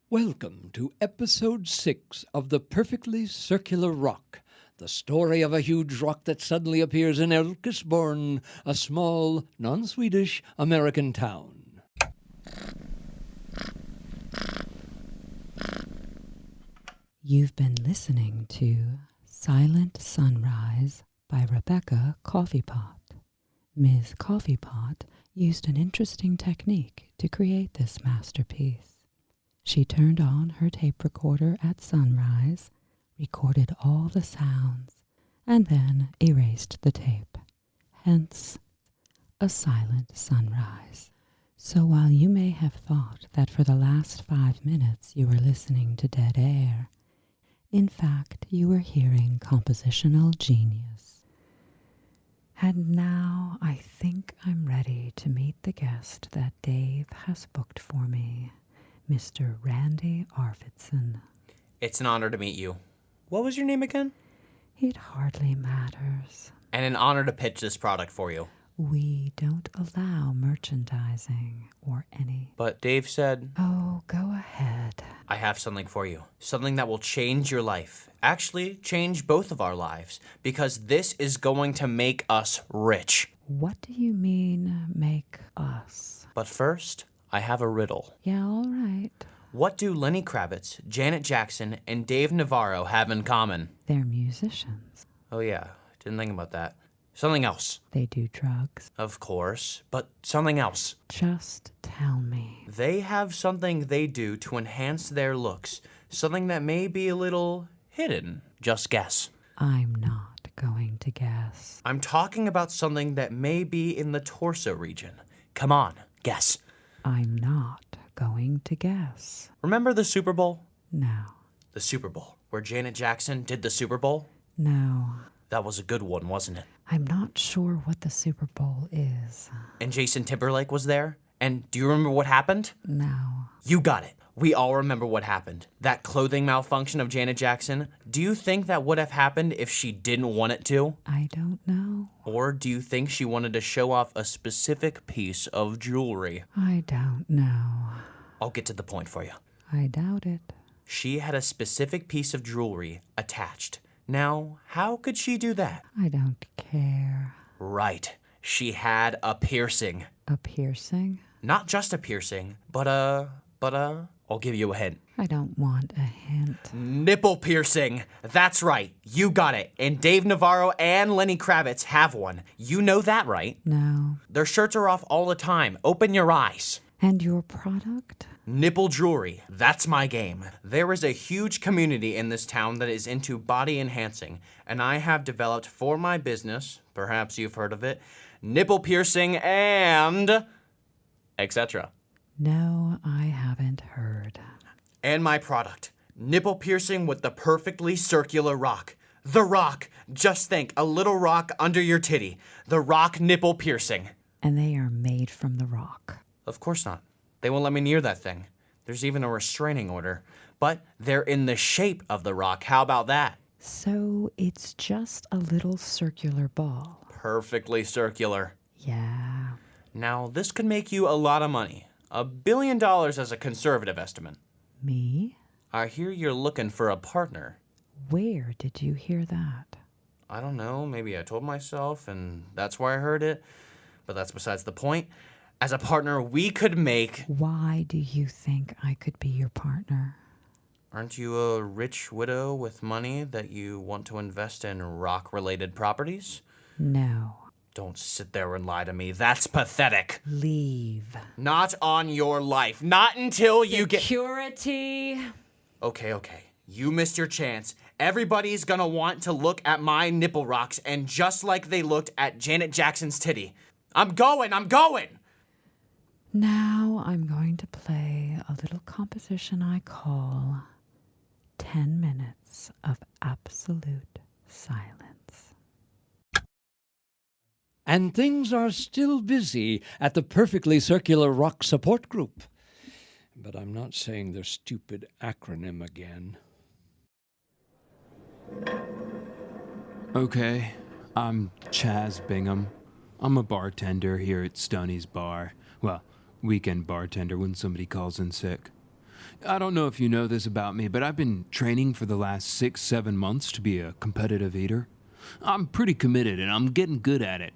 Welcome to episode 6 of The Perfectly Circular Rock, the story of a huge rock that suddenly appears in Elkisbourne, a small, non-Swedish American town. You've been listening to Silent Sunrise by Rebecca Coffeepot. Ms. Coffeepot used an interesting technique to create this masterpiece. She turned on her tape recorder at sunrise, recorded all the sounds, and then erased the tape. Hence, a silent sunrise. So while you may have thought that for the last 5 minutes you were listening to dead air, in fact you were hearing compositional genius. And now I think I'm ready to meet the guest that Dave has booked for me. Mr. Randy Arvidsson. It's an honor to meet you. What was your name again? It hardly matters. And an honor to pitch this product for you. We don't allow merchandising or any... But Dave said... Oh, go ahead. I have something for you. Something that will change your life. Actually, change both of our lives. Because this is going to make us rich. What do you mean, make us? But first, I have a riddle. Yeah, all right. What do Lenny Kravitz, Janet Jackson, and Dave Navarro have in common? They're musicians. Oh yeah, didn't think about that. Something else. They do drugs. Of course, but something else. Just tell me. They have something they do to enhance their looks. Something that may be a little hidden. Just guess. I'm not going to guess. I'm talking about something that may be in the torso region. Come on, guess. I'm not going to guess. Remember the Super Bowl? No. The Super Bowl, where Janet Jackson did the Super Bowl? No. That was a good one, wasn't it? I'm not sure what the Super Bowl is. And Jason Timberlake was there? And do you remember what happened? No. You got it. We all remember what happened. That clothing malfunction of Janet Jackson. Do you think that would have happened if she didn't want it to? I don't know. Or do you think she wanted to show off a specific piece of jewelry? I don't know. I'll get to the point for you. I doubt it. She had a specific piece of jewelry attached. Now, how could she do that? I don't care. Right. She had a piercing. A piercing? Not just a piercing, but I'll give you a hint. I don't want a hint. Nipple piercing. That's right. You got it. And Dave Navarro and Lenny Kravitz have one. You know that, right? No. Their shirts are off all the time. Open your eyes. And your product? Nipple jewelry. That's my game. There is a huge community in this town that is into body enhancing, and I have developed for my business, perhaps you've heard of it, nipple piercing and etc. No, I haven't heard. And my product, nipple piercing with the perfectly circular rock. The rock. Just think, a little rock under your titty. The rock nipple piercing. And they are made from the rock. Of course not. They won't let me near that thing. There's even a restraining order. But they're in the shape of the rock. How about that? So it's just a little circular ball. Perfectly circular. Yeah. Now, this could make you a lot of money. $1 billion as a conservative estimate. Me? I hear you're looking for a partner. Where did you hear that? I don't know. Maybe I told myself, and that's where I heard it. But that's besides the point. As a partner, we could make... Why do you think I could be your partner? Aren't you a rich widow with money that you want to invest in rock-related properties? No. Don't sit there and lie to me. That's pathetic. Leave. Not on your life. Not until you get... Security. Okay. You missed your chance. Everybody's gonna want to look at my nipple rocks, and just like they looked at Janet Jackson's titty. I'm going! Now I'm going to play a little composition I call 10 Minutes of Absolute Silence. And things are still busy at the Perfectly Circular Rock Support Group. But I'm not saying their stupid acronym again. Okay, I'm Chaz Bingham. I'm a bartender here at Stoney's Bar. Well, weekend bartender when somebody calls in sick. I don't know if you know this about me, but I've been training for the last 6-7 months to be a competitive eater. I'm pretty committed and I'm getting good at it.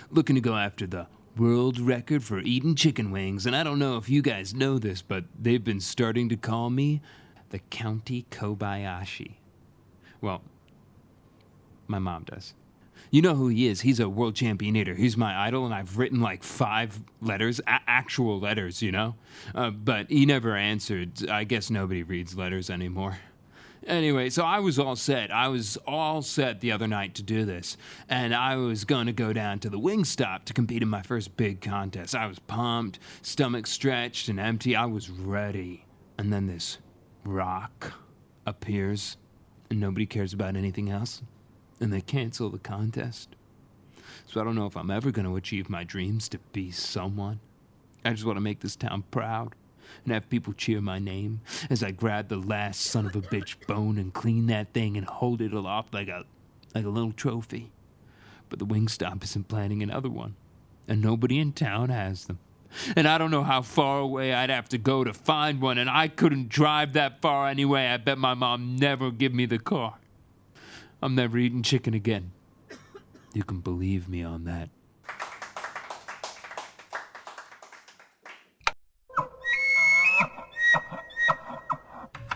Looking to go after the world record for eating chicken wings, and I don't know if you guys know this, but they've been starting to call me the County Kobayashi. Well, my mom does. You know who he is. He's a world champion eater. He's my idol, and I've written like 5 letters, actual letters, you know? But he never answered. I guess nobody reads letters anymore. Anyway, so I was all set. I was all set the other night to do this, and I was going to go down to the Wingstop to compete in my first big contest. I was pumped, stomach stretched and empty. I was ready. And then this rock appears, and nobody cares about anything else. And they cancel the contest. So I don't know if I'm ever going to achieve my dreams to be someone. I just want to make this town proud and have people cheer my name as I grab the last son of a bitch bone and clean that thing and hold it aloft like a little trophy. But the Wingstop isn't planning another one, and nobody in town has them. And I don't know how far away I'd have to go to find one, and I couldn't drive that far anyway. I bet my mom never give me the car. I'm never eating chicken again. You can believe me on that.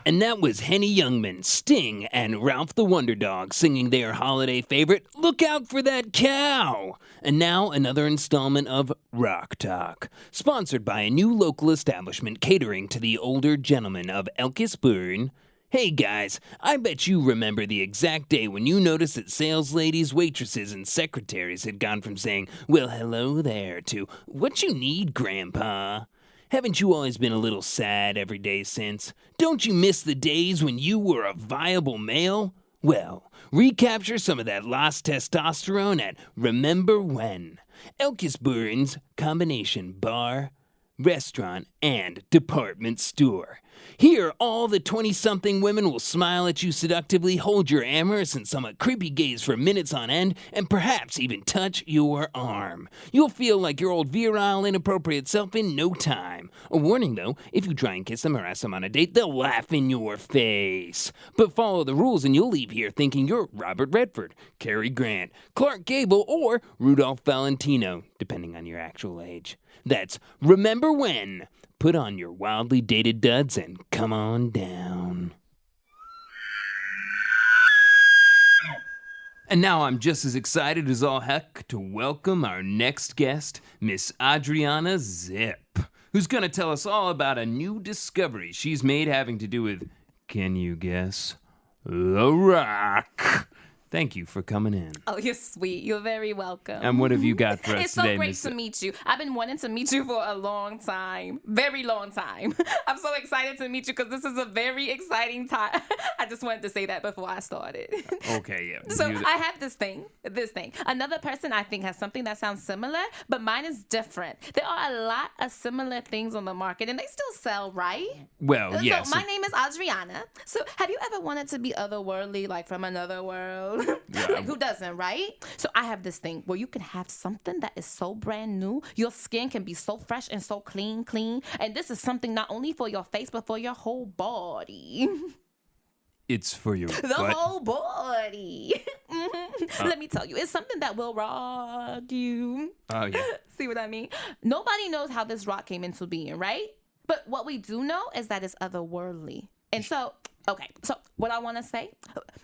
And that was Henny Youngman, Sting, and Ralph the Wonder Dog singing their holiday favorite, Look Out for That Cow! And now another installment of Rock Talk, sponsored by a new local establishment catering to the older gentlemen of Elkisbourne. Hey guys, I bet you remember the exact day when you noticed that sales ladies, waitresses, and secretaries had gone from saying, well, hello there, to, what you need, Grandpa? Haven't you always been a little sad every day since? Don't you miss the days when you were a viable male? Well, recapture some of that lost testosterone at Remember When, Elkisbourne's combination bar, restaurant, and department store. Here, all the 20-something women will smile at you seductively, hold your amorous and somewhat creepy gaze for minutes on end, and perhaps even touch your arm. You'll feel like your old virile, inappropriate self in no time. A warning, though, if you try and kiss them or ask them on a date, they'll laugh in your face. But follow the rules and you'll leave here thinking you're Robert Redford, Cary Grant, Clark Gable, or Rudolph Valentino, depending on your actual age. That's Remember When. Put on your wildly dated duds and come on down. And now I'm just as excited as all heck to welcome our next guest, Miss Adriana Zip, who's going to tell us all about a new discovery she's made having to do with, can you guess, The Rock. Thank you for coming in. Oh, you're sweet. You're very welcome. And what have you got for us It's so today, great Miss to meet you. I've been wanting to meet you for a long time. Very long time. I'm so excited to meet you because this is a very exciting time. I just wanted to say that before I started. Okay, yeah. So I have this thing. Another person I think has something that sounds similar, but mine is different. There are a lot of similar things on the market, and they still sell, right? Well, yes. So my name is Adriana. So have you ever wanted to be otherworldly, like from another world? Like, who doesn't, right? So I have this thing where you can have something that is so brand new. Your skin can be so fresh and so clean. And this is something not only for your face, but for your whole body. It's for your The whole body. Let me tell you, it's something that will rock you. Oh, yeah. See what I mean? Nobody knows how this rock came into being, right? But what we do know is that it's otherworldly. And so, okay, so what I want to say,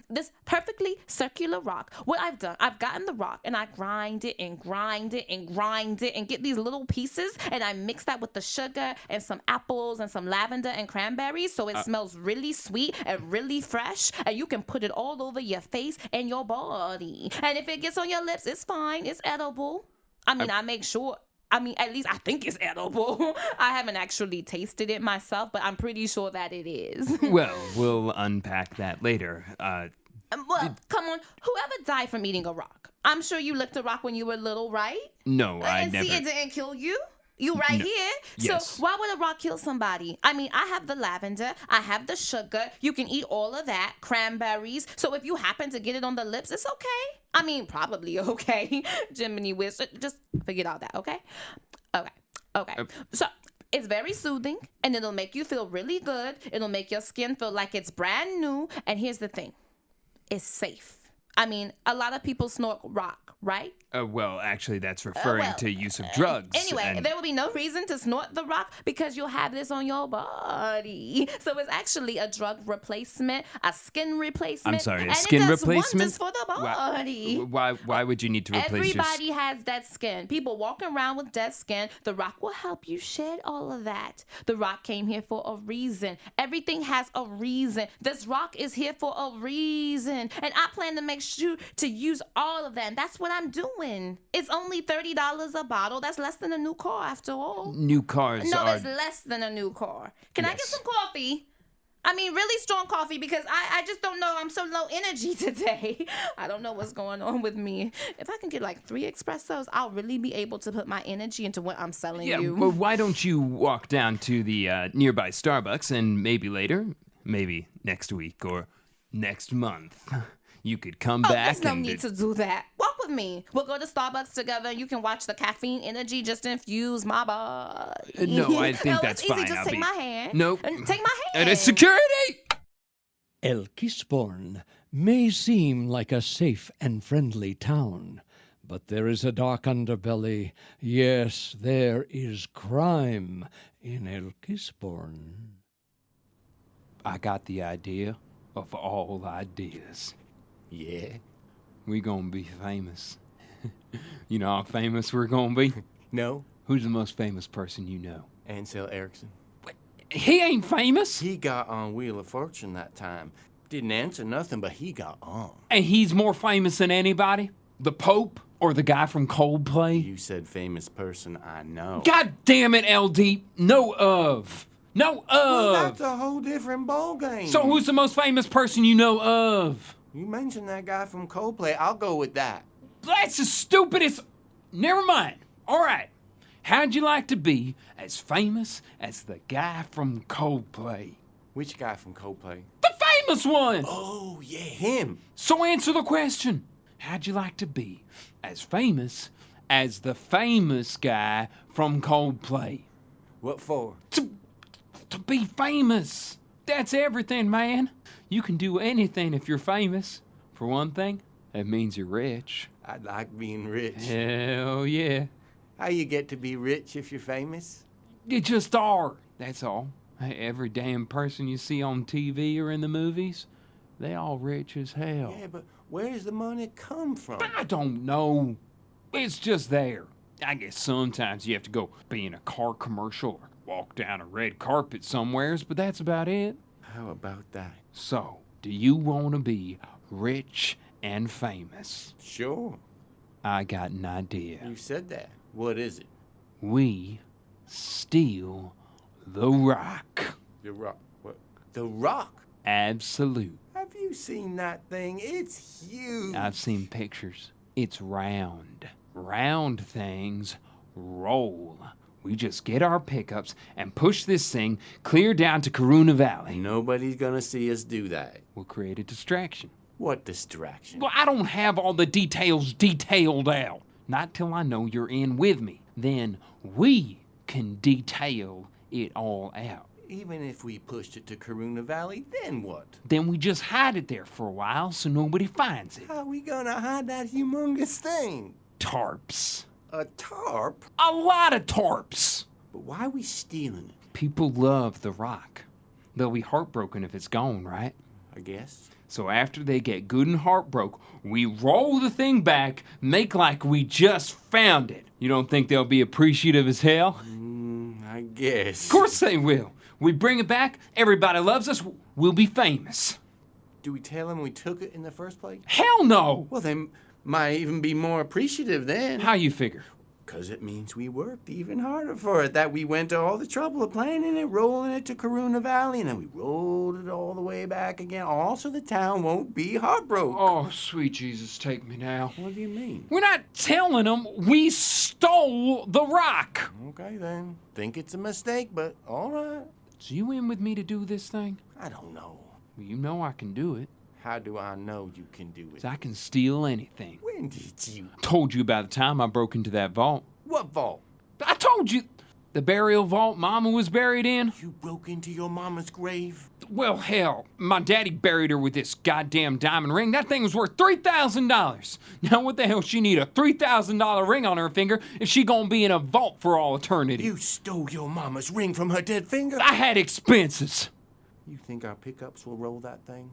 this perfectly circular rock, what I've done, I've gotten the rock and I grind it and get these little pieces, and I mix that with the sugar and some apples and some lavender and cranberries, so it smells really sweet and really fresh, and you can put it all over your face and your body. And if it gets on your lips, it's fine, it's edible. I mean, I make sure... at least I think it's edible. I haven't actually tasted it myself, but I'm pretty sure that it is. Well, we'll unpack that later. Well, come on. Whoever died from eating a rock? I'm sure you licked a rock when you were little, right? No, I and never. See, it didn't kill you. You right here. Yes. So why would a rock kill somebody? I mean, I have the lavender. I have the sugar. You can eat all of that. Cranberries. So if you happen to get it on the lips, it's okay. I mean, probably okay. Jiminy Whiz. Just forget all that, okay? Okay. So It's very soothing, and it'll make you feel really good. It'll make your skin feel like it's brand new. And here's the thing. It's safe. I mean, a lot of people snort rock, right? Well, actually, that's referring to use of drugs. Anyway, there will be no reason to snort the rock because you'll have this on your body. So it's actually a drug replacement, a skin replacement. I'm sorry, a and skin it does replacement? wonders for the body. Why would you need to replace Everybody has dead skin. People walking around with dead skin. The rock will help you shed all of that. The rock came here for a reason. Everything has a reason. This rock is here for a reason. And I plan to make sure to use all of that. And that's what I'm doing. It's only $30 a bottle. That's less than a new car after all. New cars No, are... it's less than a new car. Can I get Yes. some coffee? I mean, really strong coffee because I just don't know. I'm so low energy today. I don't know what's going on with me. If I can get like 3 espressos, I'll really be able to put my energy into what I'm selling you. But why don't you walk down to the nearby Starbucks and maybe later, maybe next week or next month, you could come back There's no and... need to do that. Walk with me. We'll go to Starbucks together. You can watch the caffeine energy just infuse my body. No, I think that's it's easy. fine. Just I'll take be- my hand. Nope. Take my hand. And it's security! Elkisbourne may seem like a safe and friendly town, but there is a dark underbelly. Yes, there is crime in Elkisbourne. I got the idea of all ideas. Yeah? We gonna be famous. You know how famous we're gonna be? No? Who's the most famous person you know? Ansel Erickson. He ain't famous! He got on Wheel of Fortune that time. Didn't answer nothing, but he got on. And he's more famous than anybody? The Pope? Or the guy from Coldplay? You said famous person I know. God damn it, LD! No of! No Well, of! that's a whole different ballgame. So who's the most famous person you know of? You mentioned that guy from Coldplay. I'll go with that. That's the stupidest... Never mind. All right. How'd you like to be as famous as the guy from Coldplay? Which guy from Coldplay? The famous one! Oh, yeah, him. So answer the question. How'd you like to be as famous as the famous guy from Coldplay? What for? To be famous. That's everything, man. You can do anything if you're famous. For one thing, that means you're rich. I like being rich. Hell yeah. How you get to be rich if you're famous? You just are. That's all. Every damn person you see on TV or in the movies, they all rich as hell. Yeah, but where does the money come from? I don't know. It's just there. I guess sometimes you have to go be in a car commercial or walk down a red carpet somewheres, but that's about it. How about that? So, do you want to be rich and famous? Sure. I got an idea. You said that. What is it? We steal the rock. The rock. What? The rock? Absolute. Have you seen that thing? It's huge. I've seen pictures. It's round. Round things roll. We just get our pickups and push this thing clear down to Corona Valley. Nobody's gonna see us do that. We'll create a distraction. What distraction? Well, I don't have all the details detailed out. Not till I know you're in with me. Then we can detail it all out. Even if we pushed it to Corona Valley, then what? Then we just hide it there for a while so nobody finds it. How are we gonna hide that humongous thing? Tarps. A tarp? A lot of tarps. But why are we stealing it? People love the rock. They'll be heartbroken if it's gone, right? I guess. So after they get good and heartbroken, we roll the thing back, make like we just found it. You don't think they'll be appreciative as hell? I guess. Of course they will. We bring it back, everybody loves us, we'll be famous. Do we tell them we took it in the first place? Hell no! Well, they might even be more appreciative then. How you figure? Because it means we worked even harder for it, that we went to all the trouble of planning it, rolling it to Corona Valley, and then we rolled it all the way back again, all so the town won't be heartbroken. Oh, sweet Jesus, take me now. What do you mean? We're not telling them we stole the rock. Okay, then. Think it's a mistake, but all right. So you in with me to do this thing? I don't know. Well, you know I can do it. How do I know you can do it? 'Cause I can steal anything. When did you? Told you about the time I broke into that vault. What vault? I told you. The burial vault Mama was buried in? You broke into your mama's grave? Well, hell, my daddy buried her with this goddamn diamond ring. That thing was worth $3,000. Now what the hell she need a $3,000 ring on her finger if she gonna be in a vault for all eternity? You stole your mama's ring from her dead finger? I had expenses. You think our pickups will roll that thing?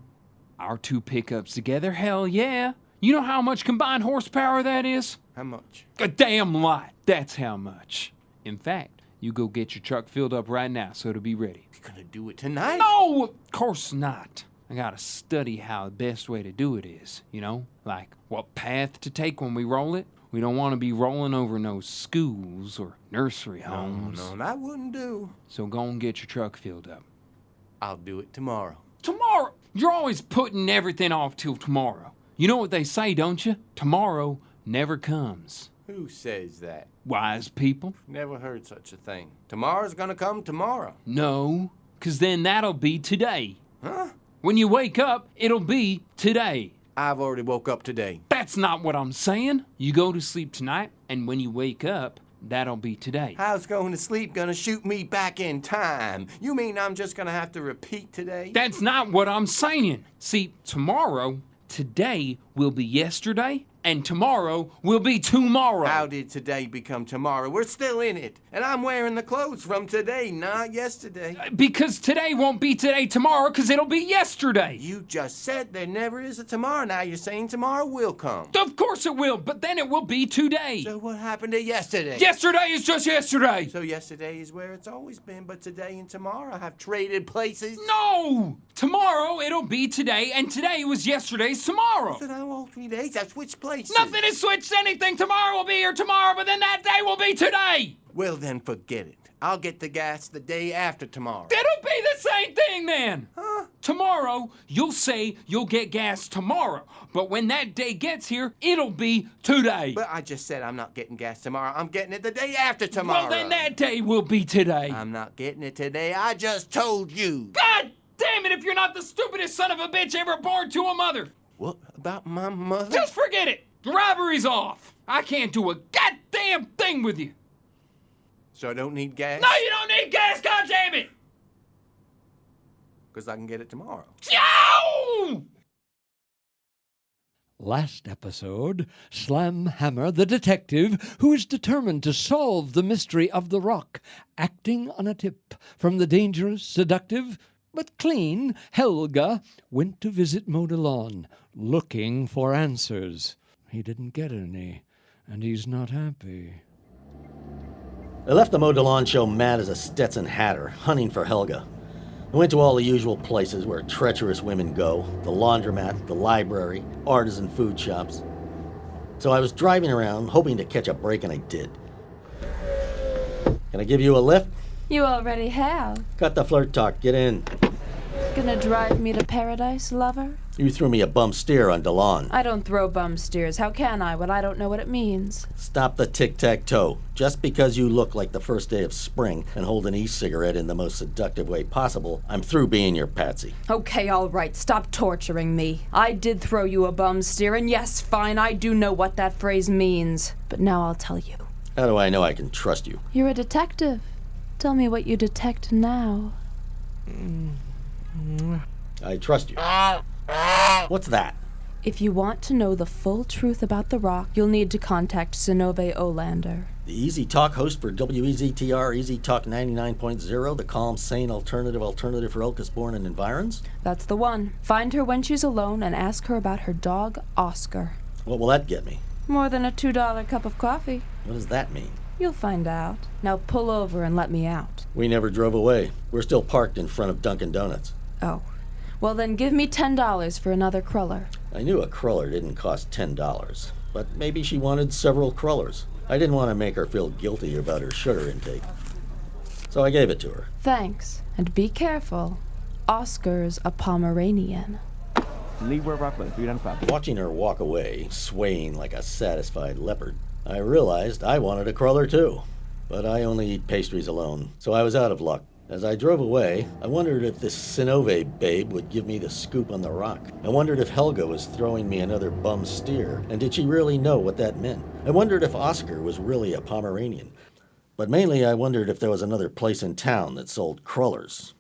Our 2 pickups together? Hell yeah. You know how much combined horsepower that is? How much? A damn lot. That's how much. In fact, you go get your truck filled up right now so it'll be ready. You gonna do it tonight? No, of course not. I gotta study how the best way to do it is, you know? Like what path to take when we roll it. We don't want to be rolling over no schools or nursery homes. No, that wouldn't do. So go and get your truck filled up. I'll do it tomorrow. Tomorrow? You're always putting everything off till tomorrow. You know what they say, don't you? Tomorrow never comes. Who says that? Wise people? Never heard such a thing. Tomorrow's gonna come tomorrow. No, 'cause then that'll be today. Huh? When you wake up, it'll be today. I've already woke up today. That's not what I'm saying. You go to sleep tonight, and when you wake up, that'll be today. How's going to sleep gonna shoot me back in time? You mean I'm just gonna have to repeat today? That's not what I'm saying. See, today will be yesterday, and tomorrow will be tomorrow. How did today become tomorrow? We're still in it. And I'm wearing the clothes from today, not yesterday. Because today won't be today tomorrow, because it'll be yesterday. You just said there never is a tomorrow. Now you're saying tomorrow will come. Of course it will, but then it will be today. So what happened to yesterday? Yesterday is just yesterday. So yesterday is where it's always been, but today and tomorrow have traded places? No! Tomorrow it'll be today, and today was yesterday's tomorrow. So now all 3 days have switched places. Nothing has switched anything. Tomorrow will be here tomorrow, but then that day will be today. Well, then forget it. I'll get the gas the day after tomorrow. It'll be the same thing then. Huh? Tomorrow, you'll say you'll get gas tomorrow, but when that day gets here, it'll be today. But I just said I'm not getting gas tomorrow. I'm getting it the day after tomorrow. Well, then that day will be today. I'm not getting it today. I just told you. God damn it if you're not the stupidest son of a bitch ever born to a mother. What about my mother? Just forget it. The robbery's off. I can't do a goddamn thing with you. So I don't need gas? No, you don't need gas, goddammit! Because I can get it tomorrow. Yow! Last episode, Slam Hammer, the detective, who is determined to solve the mystery of the rock, acting on a tip from the dangerous, seductive, but clean Helga, went to visit Modelon, looking for answers. He didn't get any, and he's not happy. I left the Modelon show mad as a Stetson hatter, hunting for Helga. I went to all the usual places where treacherous women go, the laundromat, the library, artisan food shops. So I was driving around, hoping to catch a break, and I did. Can I give you a lift? You already have. Cut the flirt talk, get in. Gonna drive me to paradise, lover? You threw me a bum steer on DeLon. I don't throw bum steers. How can I when I don't know what it means? Stop the tic-tac-toe. Just because you look like the first day of spring and hold an e-cigarette in the most seductive way possible, I'm through being your patsy. Okay, all right. Stop torturing me. I did throw you a bum steer, and yes, fine, I do know what that phrase means. But now I'll tell you. How do I know I can trust you? You're a detective. Tell me what you detect now. I trust you. What's that? If you want to know the full truth about the rock, you'll need to contact Synnöve Olander. The Easy Talk host for WEZTR Easy Talk 99.0, the calm, sane alternative for Elkisbourne and environs? That's the one. Find her when she's alone and ask her about her dog, Oscar. What will that get me? More than a $2 cup of coffee. What does that mean? You'll find out. Now pull over and let me out. We never drove away. We're still parked in front of Dunkin' Donuts. Oh. Well, then give me $10 for another cruller. I knew a cruller didn't cost $10, but maybe she wanted several crullers. I didn't want to make her feel guilty about her sugar intake. So I gave it to her. Thanks. And be careful. Oscar's a Pomeranian. Watching her walk away, swaying like a satisfied leopard, I realized I wanted a cruller too. But I only eat pastries alone, so I was out of luck. As I drove away, I wondered if this Synnöve babe would give me the scoop on the rock. I wondered if Helga was throwing me another bum steer, and did she really know what that meant? I wondered if Oscar was really a Pomeranian. But mainly I wondered if there was another place in town that sold crullers.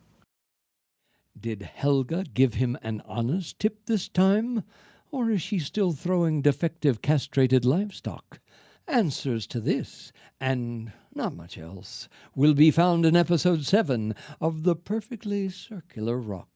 Did Helga give him an honest tip this time? Or is she still throwing defective castrated livestock? Answers to this, and not much else, will be found in episode 7 of The Perfectly Circular Rock.